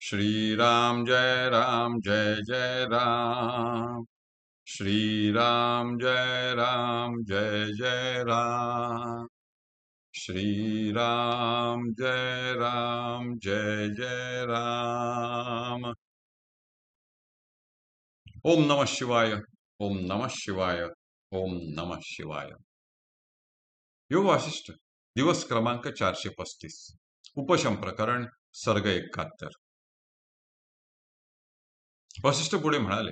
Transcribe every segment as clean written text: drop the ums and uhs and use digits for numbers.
श्रीराम जय जय राम। श्रीराम जय राम। श्रीराम जय राम। ओम नमः शिवाय। ओम नमः शिवाय। ओम नमः शिवाय। योग वासिष्ठ दिवस क्रमांक 435। उपशम प्रकरण सर्ग 71। वसिष्ठ पुढे म्हणाले,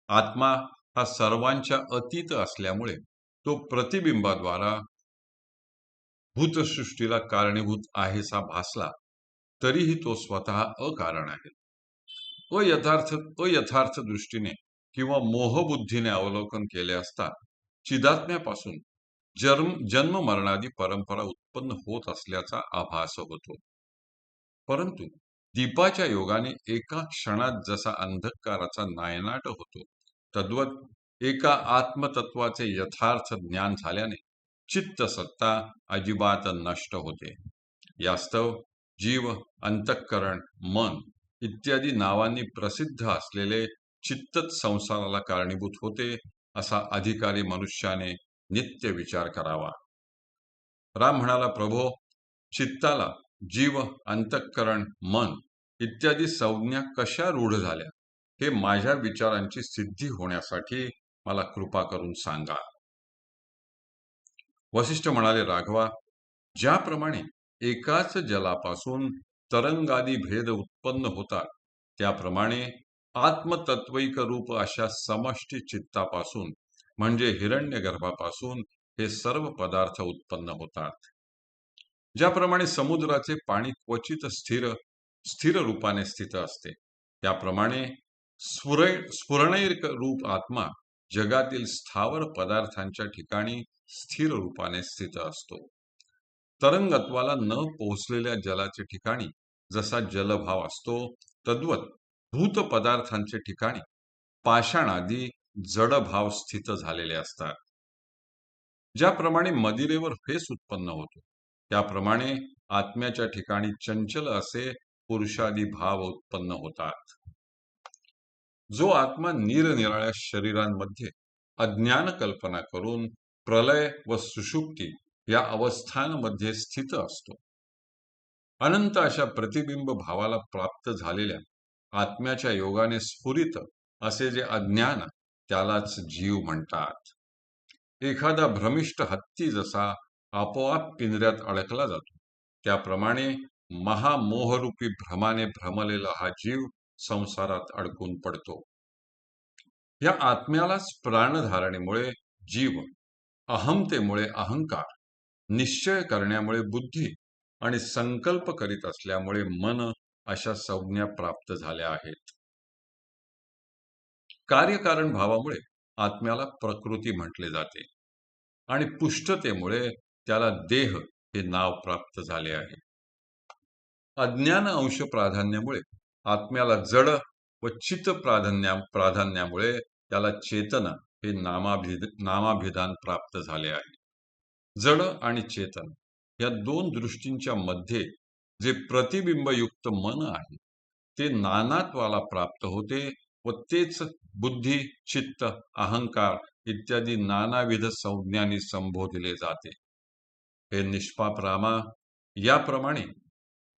आत्मा हा सर्वांच्या अतीत असल्यामुळे तो प्रतिबिंबाद्वारा भूतसृष्टीला कारणीभूत आहेसा भासला तरीही तो स्वतः अकारण आहे. अयथार्थ दृष्टीने किंवा मोहबुद्धीने अवलोकन केले असता चिदात्म्यापासून जन्म मरणादी परंपरा उत्पन्न होत असल्याचा आभास होतो. परंतु दीपाच्या योगाने एका क्षणात जसा अंधकाराचा नायनाट होतो, तद्वत एका आत्मतत्वाचे यथार्थ ज्ञान झाल्याने चित्त सत्ता अजिबात नष्ट होते. यास्तव जीव, अंतःकरण, मन इत्यादी नावांनी प्रसिद्ध असलेले चित्तच संसाराला कारणीभूत होते, असा अधिकारी मनुष्याने नित्य विचार करावा. राम म्हणाला, प्रभो, चित्ताला जीव, अंतःकरण, मन इत्यादी संज्ञा कशा रूढ झाल्या, हे माझ्या विचारांची सिद्धी होण्यासाठी मला कृपा करून सांगा. वसिष्ठ म्हणाले, राघवा, ज्याप्रमाणे एकाच जलापासून तरंगादी भेद उत्पन्न होतात, त्याप्रमाणे आत्मतत्विक रूप अशा समष्टी चित्तापासून म्हणजे हिरण्यगर्भापासून हे सर्व पदार्थ उत्पन्न होतात. ज्याप्रमाणे समुद्राचे पाणी क्वचित स्थिर रूपाने स्थित असते, त्याप्रमाणे स्फुरणैक रूप आत्मा जगातील स्थावर पदार्थांच्या ठिकाणी स्थिर रूपाने स्थित असतो. तरंगत्वाला न पोहोचलेल्या जलाच्या ठिकाणी जसा जलभाव असतो, तद्वत भूत पदार्थांच्या ठिकाणी पाषाणादी जडभाव स्थित झालेले असतात. ज्याप्रमाणे मदिरेवर फेस उत्पन्न होतो, त्याप्रमाणे आत्म्याच्या ठिकाणी चंचल असे पुरुषादी भाव उत्पन्न होतात. जो आत्मा निरनिराळ्या शरीरांमध्ये अज्ञान कल्पना करून प्रलय व सुषुप्ती या अवस्थांमध्ये स्थित असतो, अनंत अशा प्रतिबिंब भावाला प्राप्त झालेल्या आत्म्याच्या योगाने स्फुरित असे जे अज्ञान, त्यालाच जीव म्हणतात. एखादा भ्रमिष्ट हत्ती जसा आपोआप पिंजऱ्यात अडकला जातो, त्याप्रमाणे महामोहरूपी भ्रमाने भ्रमलेला हा जीव संसारात अडकून पडतो. या आत्म्यालाच प्राणधारणेमुळे जीव, अहमतेमुळे अहंकार, निश्चय करण्यामुळे बुद्धी आणि संकल्प करीत असल्यामुळे मन अशा संज्ञा प्राप्त झाल्या आहेत. कार्यकारण भावामुळे आत्म्याला प्रकृती म्हटले जाते आणि पुष्टतेमुळे त्याला देह हे नाव प्राप्त झाले आहे. अज्ञान अंश प्राधान्यामुळे आत्म्याला जड व चित्त प्राधान्यामुळे त्याला चेतन हे नामाभिधान प्राप्त झाले आहे. जड आणि चेतन या दोन दृष्टींच्या मध्ये जे प्रतिबिंबयुक्त मन आहे, ते नानात्वाला प्राप्त होते व तेच बुद्धी, चित्त, अहंकार इत्यादी नानाविध संज्ञांनी संबोधिले जाते. हे निष्पाप रामा, याप्रमाणे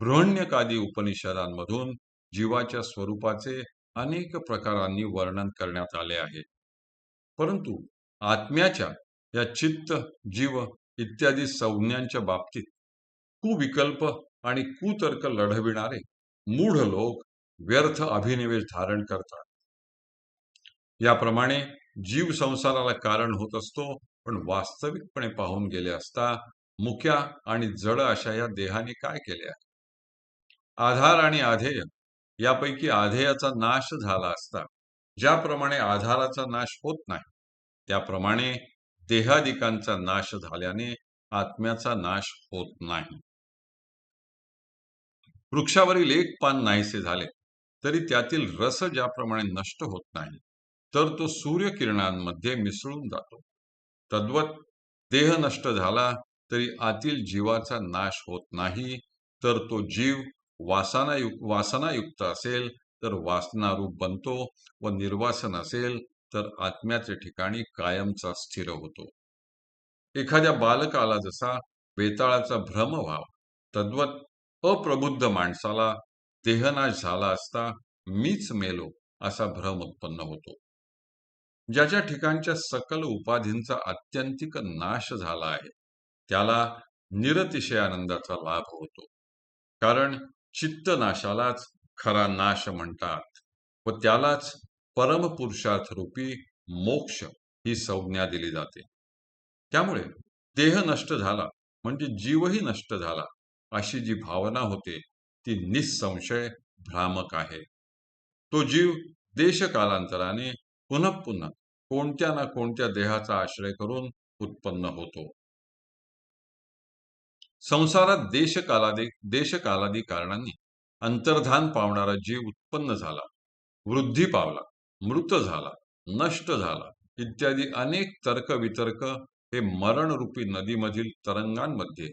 बृहण्यकादी उपनिषदांमधून जीवाच्या स्वरूपाचे अनेक प्रकारांनी वर्णन करण्यात आले आहे. परंतु आत्म्याच्या या चित्त, जीव इत्यादी संज्ञांच्या बाबतीत कुविकल्प आणि कुतर्क लढविणारे मूढ लोक व्यर्थ अभिनिवेश धारण करतात. याप्रमाणे जीव संसाराला कारण होत असतो, पण वास्तविकपणे पाहून गेले असता मुक्या आणि जड अशा या देहाने काय केले आहे? आधार आणि आधेय यापैकी आधेयाचा नाश झाला असता ज्याप्रमाणे आधाराचा नाश होत नाही, त्याप्रमाणे देहादिकांचा नाश झाल्याने आत्म्याचा नाश होत नाही. वृक्षावरील एक पान नाहीसे झाले तरी त्यातील रस ज्याप्रमाणे नष्ट होत नाही, तर तो सूर्यकिरणांमध्ये मिसळून जातो. तद्वत देह नष्ट झाला तरी आतील जीवाचा नाश होत नाही, तर तो जीव वासनायुक्त असेल तर वासनारूप बनतो व निर्वासन असेल तर आत्म्याच्या ठिकाणी कायमचा स्थिर होतो. एखाद्या बालकाला जसा वेताळाचा भ्रम व्हावा, तद्वत अप्रबुद्ध माणसाला देहनाश झाला असता मीच मेलो असा भ्रम उत्पन्न होतो. ज्याच्या ठिकाणच्या सकल उपाधींचा आत्यंतिक नाश झाला आहे, त्याला निरतिशय आनंदाचा लाभ होतो. कारण चित्तनाशालाच खरा नाश म्हणतात व त्यालाच परमपुरुषार्थ रूपी मोक्ष ही संज्ञा दिली जाते. त्यामुळे देह नष्ट झाला म्हणजे जीवही नष्ट झाला अशी जी भावना होते ती निसंशय भ्रामक आहे. तो जीव देशकालांतराने पुन्हा पुन्हा कोणत्या ना कोणत्या देहाचा आश्रय करून उत्पन्न होतो. संसारात देशकालादी कारणांनी अंतर्धान पावणारा जीव उत्पन्न झाला, वृद्धी पावला, मृत झाला, नष्ट झाला इत्यादी अनेक तर्कवितर्क हे मरणरूपी नदीमधील तरंगांमध्ये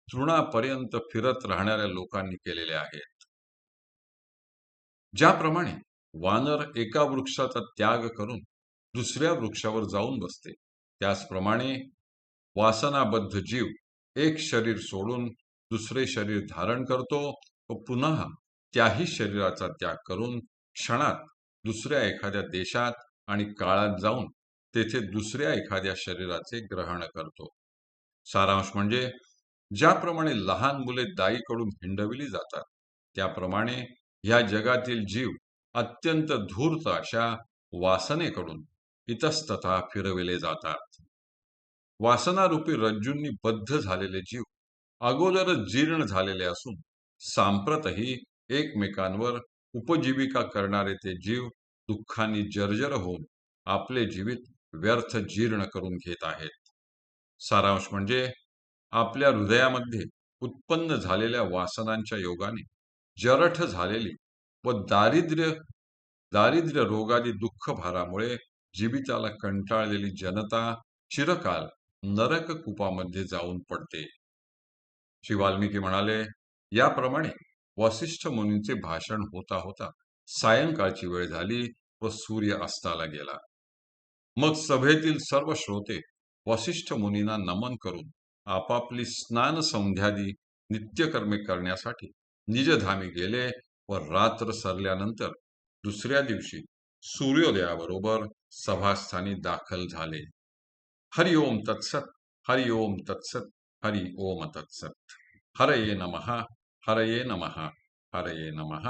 तृणापर्यंत फिरत राहणाऱ्या लोकांनी केलेले आहेत. ज्याप्रमाणे वानर एका वृक्षाचा त्याग करून दुसऱ्या वृक्षावर जाऊन बसते, त्याचप्रमाणे वासनाबद्ध जीव एक शरीर सोडून दुसरे शरीर धारण करतो व पुन्हा त्याही शरीराचा त्याग करून क्षणात दुसऱ्या एखाद्या देशात आणि काळात जाऊन तेथे दुसऱ्या एखाद्या शरीराचे ग्रहण करतो. सारांश म्हणजे ज्याप्रमाणे लहान मुले दाईकडून हिंडविली जातात, त्याप्रमाणे ह्या जगातील जीव अत्यंत धूर्त अशा वासनेकडून इतस्ततः फिरविले जातात. वासनारूपी रज्जूंनी बद्ध झालेले जीव अगोदरच जीर्ण झालेले असून सांप्रतही एकमेकांवर उपजीविका करणारे ते जीव दुःखाने जर्जर होऊन आपले जीवित व्यर्थ जीर्ण करून घेत आहेत. सारांश म्हणजे आपल्या हृदयामध्ये उत्पन्न झालेल्या वासनांच्या योगाने जरठ झालेली व दारिद्र्य रोगादी दुःख भारामुळे जीविताला कंटाळलेली जनता चिरकाल नरक कूपामध्ये जाऊन पडते. श्री वाल्मिकी म्हणाले, याप्रमाणे वसिष्ठ मुनींचे भाषण होता होता सायंकाळची वेळ झाली व सूर्य अस्ताला गेला. मग सभेतील सर्व श्रोते वसिष्ठ मुनींना नमन करून आपापली स्नान संध्यादी नित्यकर्मे करण्यासाठी निजधामी गेले व रात्र सरल्यानंतर दुसऱ्या दिवशी सूर्योदयाबरोबर सभास्थानी दाखल झाले. हरि ओम तत्सत. हरि ओम तत्सत. हरि ओम तत्सत. हरये नमः. हरये नमः. हरये नमः.